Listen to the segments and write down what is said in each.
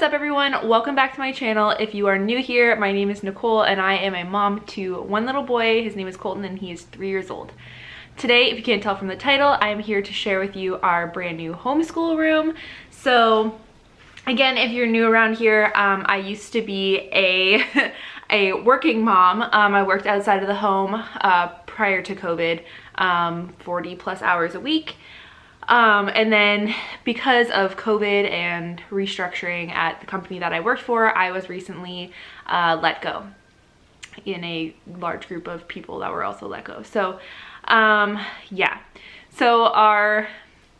up everyone? Welcome back to my channel. If you are new here, my name is Nicole and I am a mom to one little boy. His name is Colton and he is 3 years old. Today, if you can't tell from the title, I am here to share with you our brand new homeschool room. So again, if you're new around here, I used to be a working mom. I worked outside of the home prior to COVID, 40 plus hours a week. And then because of COVID and restructuring at the company that I worked for, I was recently let go in a large group of people that were also let go. So yeah, so our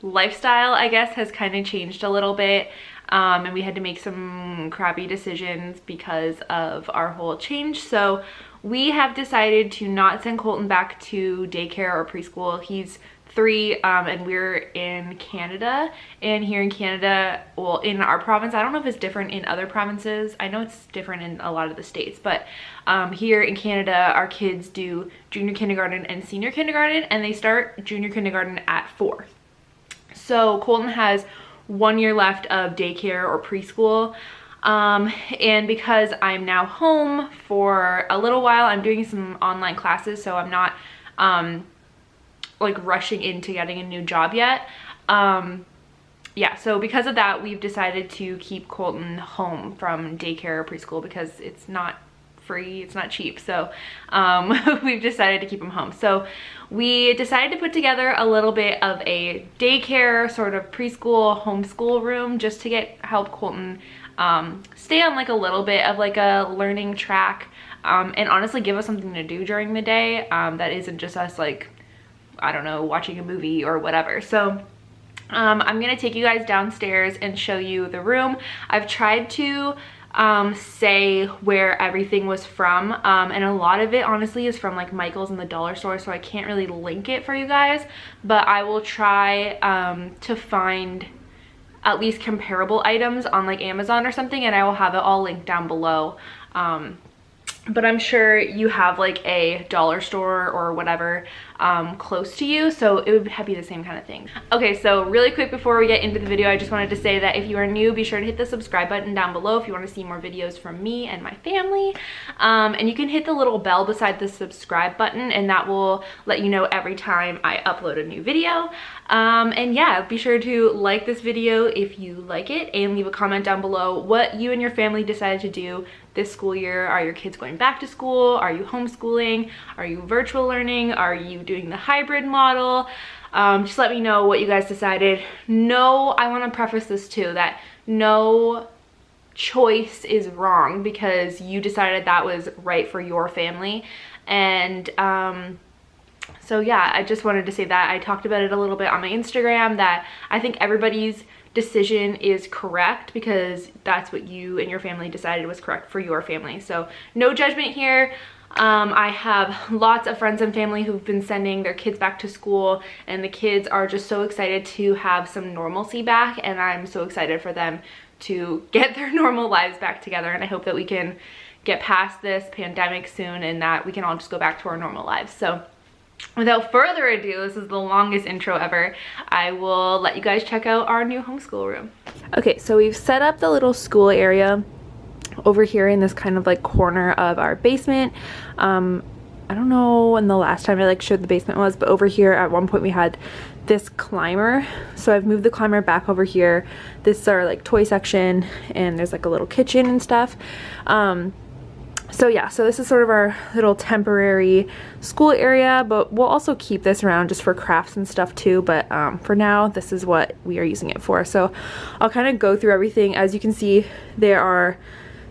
lifestyle, I guess, has kind of changed a little bit. And we had to make some crappy decisions because of our whole change. So we have decided to not send Colton back to daycare or preschool. He's 3 and we're in Canada, and here in Canada, well, in our province, I don't know if it's different in other provinces. I know it's different in a lot of the states, but here in Canada, our kids do junior kindergarten and senior kindergarten, and they start junior kindergarten at 4. So Colton has 1 year left of daycare or preschool. And because I'm now home for a little while, I'm doing some online classes, so I'm not like rushing into getting a new job yet. Yeah, so because of that, we've decided to keep Colton home from daycare or preschool because it's not free, it's not cheap. So we've decided to keep him home. So we decided to put together a little bit of a daycare sort of preschool homeschool room just to help Colton stay on like a little bit of like a learning track, and honestly give us something to do during the day that isn't just us like, I don't know, watching a movie or whatever. So I'm gonna take you guys downstairs and show you the room. I've tried to say where everything was from, and a lot of it honestly is from like Michael's and the dollar store, so I can't really link it for you guys, but I will try to find at least comparable items on like Amazon or something, and I will have it all linked down below. But I'm sure you have like a dollar store or whatever close to you, so it would be the same kind of thing. Okay, so really quick before we get into the video, I just wanted to say that if you are new, be sure to hit the subscribe button down below if you want to see more videos from me and my family. And you can hit the little bell beside the subscribe button, and that will let you know every time I upload a new video. And yeah, be sure to like this video if you like it, and leave a comment down below what you and your family decided to do this school year. Are your kids going back to school? Are you homeschooling? Are you virtual learning? Are you doing the hybrid model? Just let me know what you guys decided. No, I want to preface this too, that no choice is wrong because you decided that was right for your family. And so yeah, I just wanted to say that. I talked about it a little bit on my Instagram, that I think everybody's decision is correct because that's what you and your family decided was correct for your family. So no judgment here. I have lots of friends and family who've been sending their kids back to school, and the kids are just so excited to have some normalcy back, and I'm so excited for them to get their normal lives back together. And I hope that we can get past this pandemic soon and that we can all just go back to our normal lives. So without further ado, this is the longest intro ever, I will let you guys check out our new homeschool room. Okay, so we've set up the little school area over here in this kind of like corner of our basement. I don't know when the last time I like showed the basement was, but over here at one point we had this climber. So I've moved the climber back over here. This is our like toy section, and there's like a little kitchen and stuff. So yeah, so this is sort of our little temporary school area, but we'll also keep this around just for crafts and stuff too. But for now, this is what we are using it for. So I'll kind of go through everything. As you can see, there are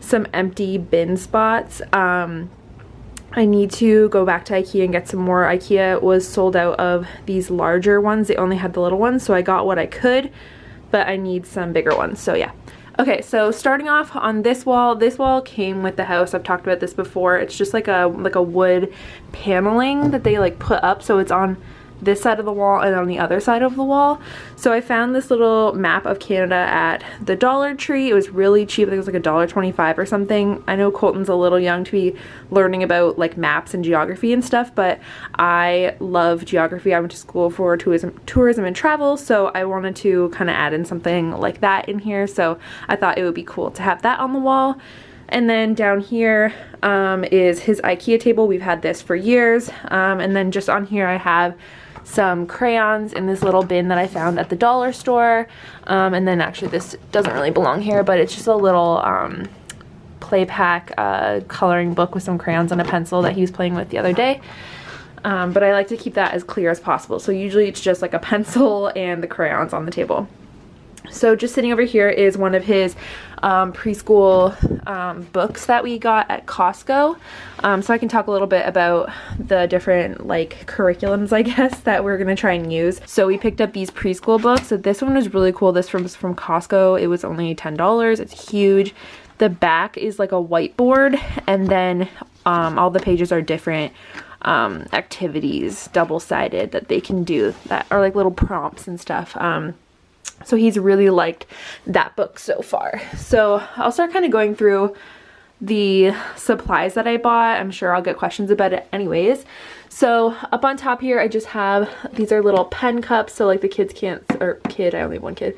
some empty bin spots. I need to go back to IKEA and get some more. IKEA was sold out of these larger ones. They only had the little ones, so I got what I could, but I need some bigger ones. So yeah. Okay, so starting off on this wall came with the house. I've talked about this before. It's just like a wood paneling that they like put up, so it's on this side of the wall and on the other side of the wall. So I found this little map of Canada at the Dollar Tree. It was really cheap. I think it was like $1.25 or something. I know Colton's a little young to be learning about like maps and geography and stuff, but I love geography. I went to school for tourism and travel, so I wanted to kind of add in something like that in here. So I thought it would be cool to have that on the wall. And then down here is his IKEA table. We've had this for years. And then just on here I have some crayons in this little bin that I found at the dollar store. And then actually this doesn't really belong here, but it's just a little play pack coloring book with some crayons and a pencil that he was playing with the other day. But I like to keep that as clear as possible. So usually it's just like a pencil and the crayons on the table. So just sitting over here is one of his preschool books that we got at Costco. So I can talk a little bit about the different like curriculums, I guess, that we're gonna try and use. So we picked up these preschool books. So this one was really cool. This was from Costco. It was only $10. It's huge. The back is like a whiteboard, and then all the pages are different activities, double-sided, that they can do that are like little prompts and stuff. So he's really liked that book so far. So I'll start kind of going through the supplies that I bought. I'm sure I'll get questions about it anyways. So up on top here, I just have, these are little pen cups, so like the kids can't, or kid, I only have one kid,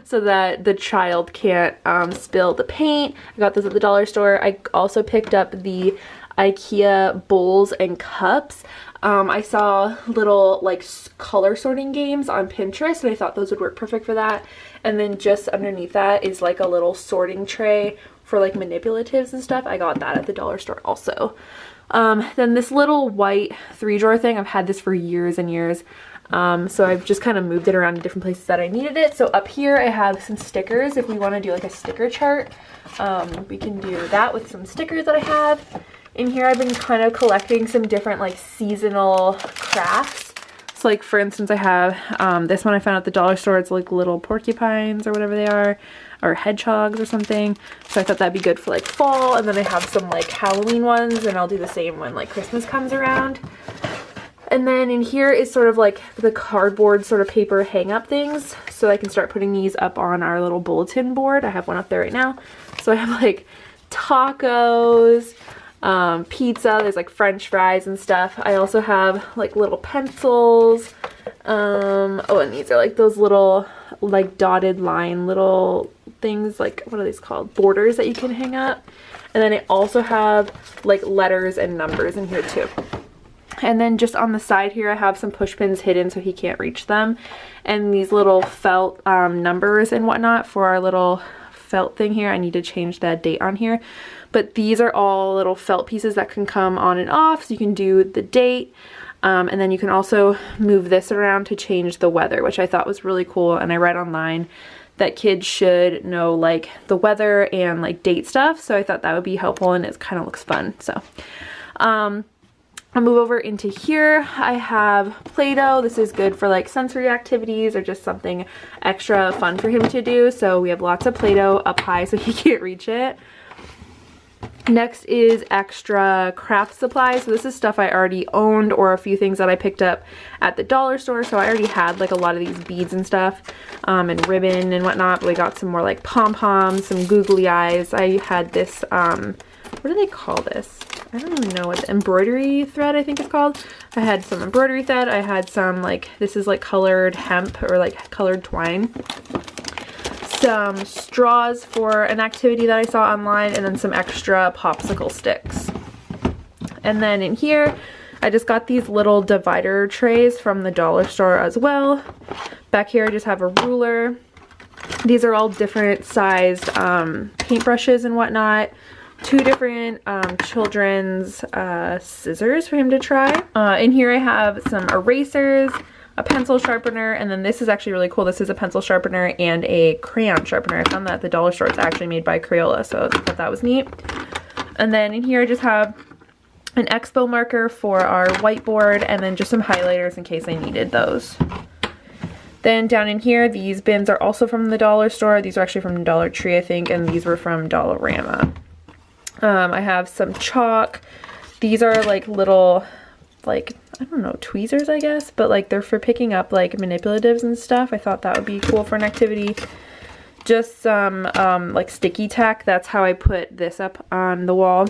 so that the child can't spill the paint. I got those at the dollar store. I also picked up the IKEA bowls and cups. I saw little like color sorting games on Pinterest, and I thought those would work perfect for that. And then just underneath that is like a little sorting tray for like manipulatives and stuff. I got that at the dollar store also. Then this little white 3-drawer thing, I've had this for years and years. So I've just kind of moved it around to different places that I needed it. So up here I have some stickers. If we want to do like a sticker chart, we can do that with some stickers that I have. In here I've been kind of collecting some different like seasonal crafts. So like for instance I have this one I found at the dollar store. It's like little porcupines or whatever they are, or hedgehogs or something. So I thought that'd be good for like fall. And then I have some like Halloween ones, and I'll do the same when like Christmas comes around. And then in here is sort of like the cardboard sort of paper hang up things. So I can start putting these up on our little bulletin board. I have one up there right now. So I have like tacos, pizza, there's like french fries and stuff. I also have like little pencils. Oh, and these are like those little like dotted line little things, like what are these called? Borders that you can hang up. And then I also have like letters and numbers in here too. And then just on the side here I have some push pins hidden so he can't reach them. And these little felt numbers and whatnot for our little felt thing here. I need to change that date on here. But these are all little felt pieces that can come on and off, so you can do the date. And then you can also move this around to change the weather, which I thought was really cool. And I read online that kids should know like the weather and like date stuff. So I thought that would be helpful, and it kind of looks fun. So I'll move over into here. I have Play-Doh. This is good for like sensory activities or just something extra fun for him to do. So we have lots of Play-Doh up high so he can't reach it. Next is extra craft supplies. So this is stuff I already owned, or a few things that I picked up at the dollar store. So I already had like a lot of these beads and stuff, and ribbon and whatnot. But we got some more like pom-poms, some googly eyes. I had this, what do they call this? I don't really know what the embroidery thread I think it's called. I had some embroidery thread. I had some like, this is like colored hemp or like colored twine. Some straws for an activity that I saw online, and then some extra popsicle sticks. And then in here, I just got these little divider trays from the dollar store as well. Back here I just have a ruler. These are all different sized paintbrushes and whatnot. 2 different children's scissors for him to try. In here I have some erasers, a pencil sharpener, and then this is actually really cool. This is a pencil sharpener and a crayon sharpener. I found that at the dollar store. It's actually made by Crayola, so I thought that was neat. And then in here I just have an Expo marker for our whiteboard, and then just some highlighters in case I needed those. Then down in here, these bins are also from the dollar store. These are actually from Dollar Tree, I think, and these were from Dollarama. I have some chalk. These are like little, like, I don't know, tweezers, I guess, but like they're for picking up like manipulatives and stuff. I thought that would be cool for an activity. Just some like sticky tack. That's how I put this up on the wall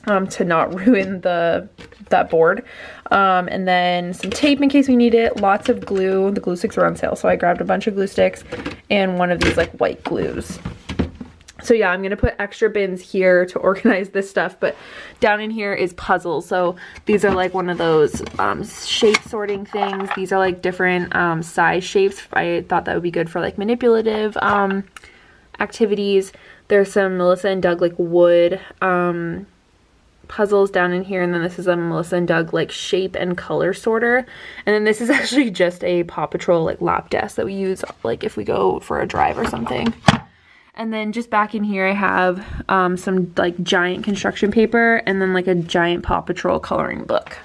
to not ruin that board. And then some tape in case we need it. Lots of glue. The glue sticks were on sale, so I grabbed a bunch of glue sticks and one of these like white glues. So yeah, I'm gonna put extra bins here to organize this stuff, but down in here is puzzles. So these are like one of those shape sorting things. These are like different size shapes. I thought that would be good for like manipulative activities. There's some Melissa and Doug like wood puzzles down in here, and then this is a Melissa and Doug like shape and color sorter, and then this is actually just a Paw Patrol like lap desk that we use like if we go for a drive or something. And then just back in here I have some like giant construction paper and then like a giant Paw Patrol coloring book.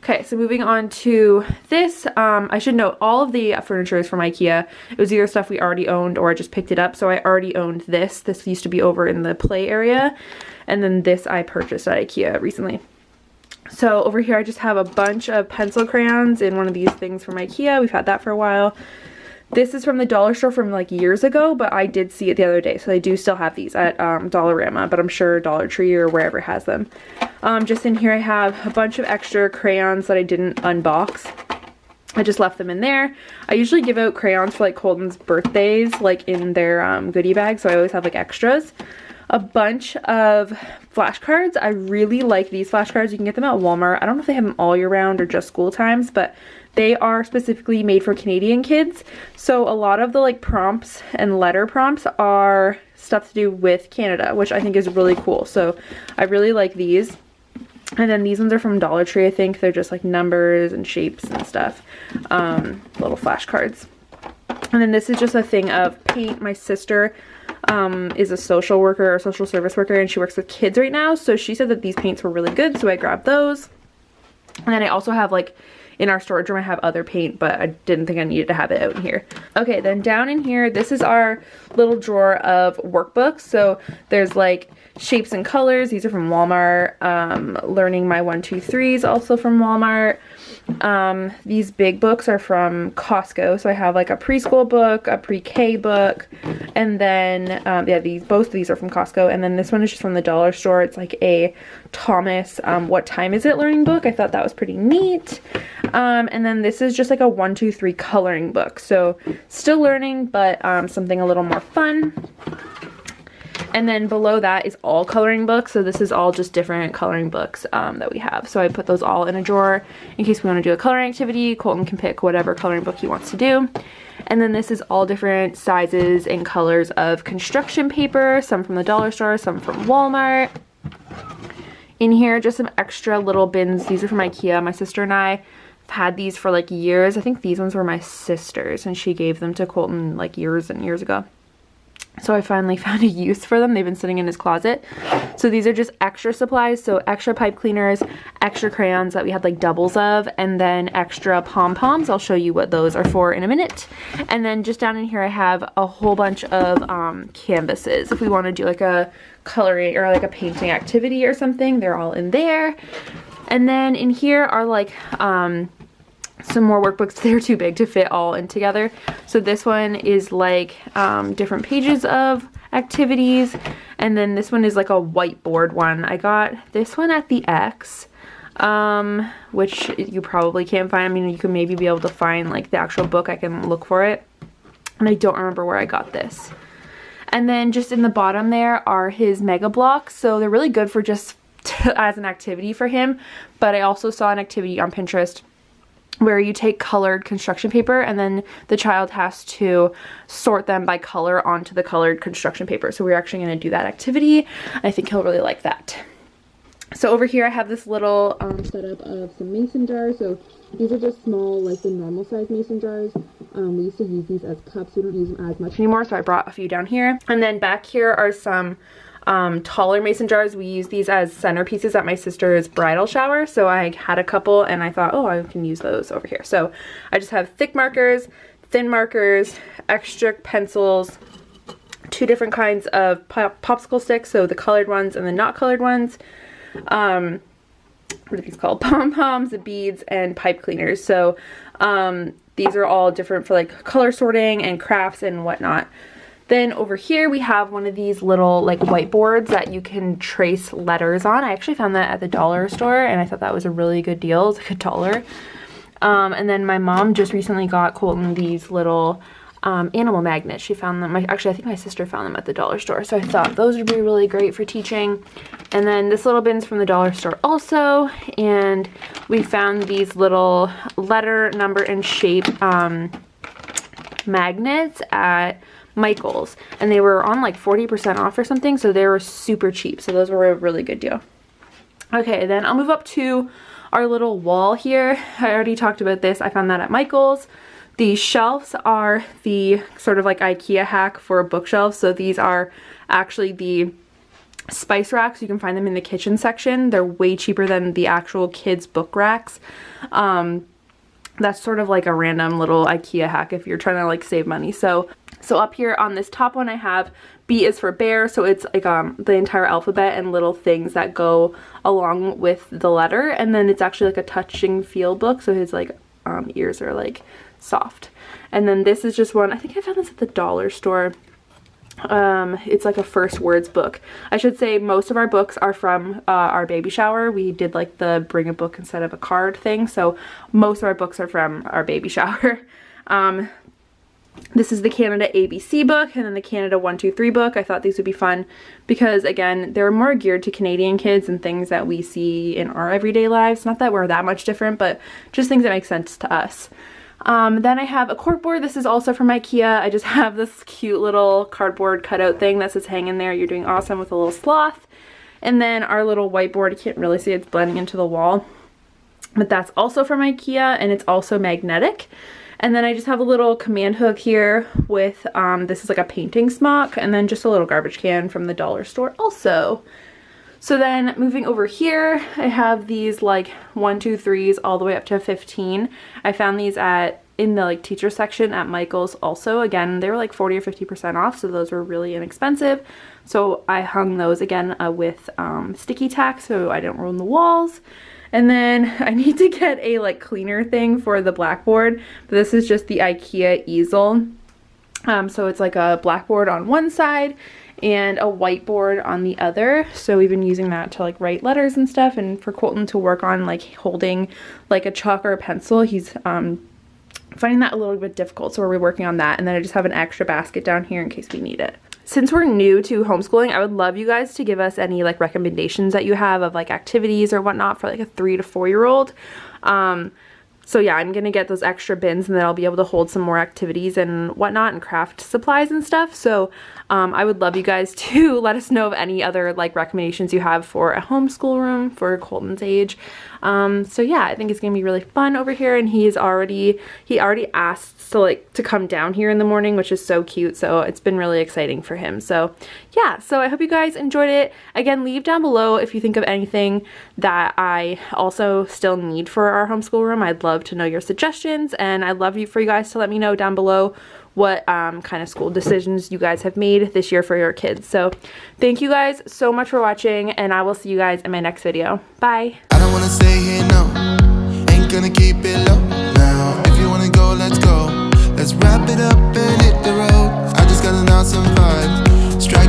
Okay, so moving on to this, I should note all of the furniture is from IKEA. It was either stuff we already owned or I just picked it up. So I already owned this. This used to be over in the play area. And then this I purchased at IKEA recently. So over here I just have a bunch of pencil crayons in one of these things from IKEA. We've had that for a while. This is from the dollar store from like years ago, but I did see it the other day. So they do still have these at Dollarama, but I'm sure Dollar Tree or wherever has them. Just in here I have a bunch of extra crayons that I didn't unbox. I just left them in there. I usually give out crayons for like Colton's birthdays, like in their goodie bag, so I always have like extras. A bunch of flashcards. I really like these flashcards. You can get them at Walmart. I don't know if they have them all year round or just school times, but they are specifically made for Canadian kids. So a lot of the like prompts and letter prompts are stuff to do with Canada, which I think is really cool. So I really like these. And then these ones are from Dollar Tree, I think. They're just like numbers and shapes and stuff. Little flashcards. And then this is just a thing of paint. My sister is a social worker or social service worker, and she works with kids right now. So she said that these paints were really good, so I grabbed those. And then I also have like in our storage room I have other paint, but I didn't think I needed to have it out in here. Okay, then down in here, this is our little drawer of workbooks. So there's like shapes and colors. These are from Walmart. Learning My 1, 2, 3s also from Walmart. These big books are from Costco. So I have like a preschool book, a pre-K book, and then yeah, both of these are from Costco. And then this one is just from the dollar store. It's like a Thomas What Time Is It learning book. I thought that was pretty neat. And then this is just like a 1, 2, 3 coloring book. So still learning, but something a little more fun. And then below that is all coloring books. So this is all just different coloring books that we have. So I put those all in a drawer in case we want to do a coloring activity. Colton can pick whatever coloring book he wants to do. And then this is all different sizes and colors of construction paper. Some from the dollar store, some from Walmart. In here, just some extra little bins. These are from IKEA. My sister and I have had these for like years. I think these ones were my sister's and she gave them to Colton like years and years ago. So I finally found a use for them. They've been sitting in his closet. So these are just extra supplies. So extra pipe cleaners, extra crayons that we had like doubles of, and then extra pom-poms. I'll show you what those are for in a minute. And then just down in here I have a whole bunch of canvases. If we want to do like a coloring or like a painting activity or something, they're all in there. And then in here are like some more workbooks. They're too big to fit all in together. So this one is like different pages of activities, and then this one is like a whiteboard one. I got this one at the X, which you probably can't find. I mean, you can maybe be able to find like the actual book. I can look for it, and I don't remember where I got this. And then just in the bottom there are his mega blocks. So they're really good for just as an activity for him. But I also saw an activity on Pinterest where you take colored construction paper and then the child has to sort them by color onto the colored construction paper. So we're actually going to do that activity. I think he'll really like that. So over here I have this little setup of some mason jars. So these are just small, like the normal size mason jars. We used to use these as cups. We don't use them as much anymore, so I brought a few down here. And then back here are some taller mason jars. We use these as centerpieces at my sister's bridal shower, so I had a couple and I thought, oh, I can use those over here. So I just have thick markers, thin markers, extra pencils, 2 different kinds of popsicle sticks, so the colored ones and the not colored ones, what are these called? Pom-poms, beads, and pipe cleaners. So these are all different for like color sorting and crafts and whatnot. Then over here we have one of these little like whiteboards that you can trace letters on. I actually found that at the dollar store and I thought that was a really good deal. It's like $1. And then my mom just recently got Colton these little animal magnets. She found them, actually I think my sister found them at the dollar store. So I thought those would be really great for teaching. And then this little bin's from the dollar store also. And we found these little letter, number, and shape magnets at Michael's, and they were on like 40% off or something, so they were super cheap. So those were a really good deal. Okay, then I'll move up to our little wall here. I already talked about this. I found that at Michael's. These shelves are the sort of like IKEA hack for bookshelves. So these are actually the spice racks. You can find them in the kitchen section. They're way cheaper than the actual kids book racks. That's sort of like a random little IKEA hack if you're trying to like save money. So up here on this top one I have B is for bear, so it's like the entire alphabet and little things that go along with the letter, and then it's actually like a touching feel book, so his like ears are like soft. And then this is just one, I think I found this at the dollar store. It's like a first words book. I should say most of our books are from our baby shower. We did like the bring a book instead of a card thing, so most of our books are from our baby shower. This is the Canada ABC book, and then the Canada 1, 2, 3 book. I thought these would be fun because, again, they're more geared to Canadian kids and things that we see in our everyday lives. Not that we're that much different, but just things that make sense to us. Then I have a corkboard. This is also from IKEA. I just have this cute little cardboard cutout thing that says hang in there, you're doing awesome, with a little sloth. And then our little whiteboard, you can't really see, it's blending into the wall, but that's also from IKEA, and it's also magnetic. And then I just have a little command hook here with, this is like a painting smock, and then just a little garbage can from the dollar store also. So then moving over here, I have these like 1, 2, 3s all the way up to 15. I found these in the like teacher section at Michael's also. Again, they were like 40 or 50% off, so those were really inexpensive. So I hung those again with sticky tack so I don't ruin the walls. And then I need to get a like cleaner thing for the blackboard, but this is just the IKEA easel. So it's like a blackboard on one side and a whiteboard on the other. So we've been using that to like write letters and stuff, and for Colton to work on like holding like a chalk or a pencil. He's finding that a little bit difficult, so we're working on that. And then I just have an extra basket down here in case we need it. Since we're new to homeschooling, I would love you guys to give us any like recommendations that you have of like activities or whatnot for like a 3 to 4 year old. So yeah, I'm gonna get those extra bins, and then I'll be able to hold some more activities and whatnot and craft supplies and stuff. So I would love you guys to let us know of any other like recommendations you have for a homeschool room for Colton's age. So yeah, I think it's gonna be really fun over here, and he already asked to come down here in the morning, which is so cute. So it's been really exciting for him. So yeah, so I hope you guys enjoyed it. Again, leave down below if you think of anything that I also still need for our homeschool room. I'd love to know your suggestions, and I'd love for you guys to let me know down below what kind of school decisions you guys have made this year for your kids. So thank you guys so much for watching, and I will see you guys in my next video. Bye. I don't wanna stay here, no. Ain't gonna keep it low now. If you wanna go, let's go. Let's wrap it up and hit the road. I just got an awesome vibe. Strike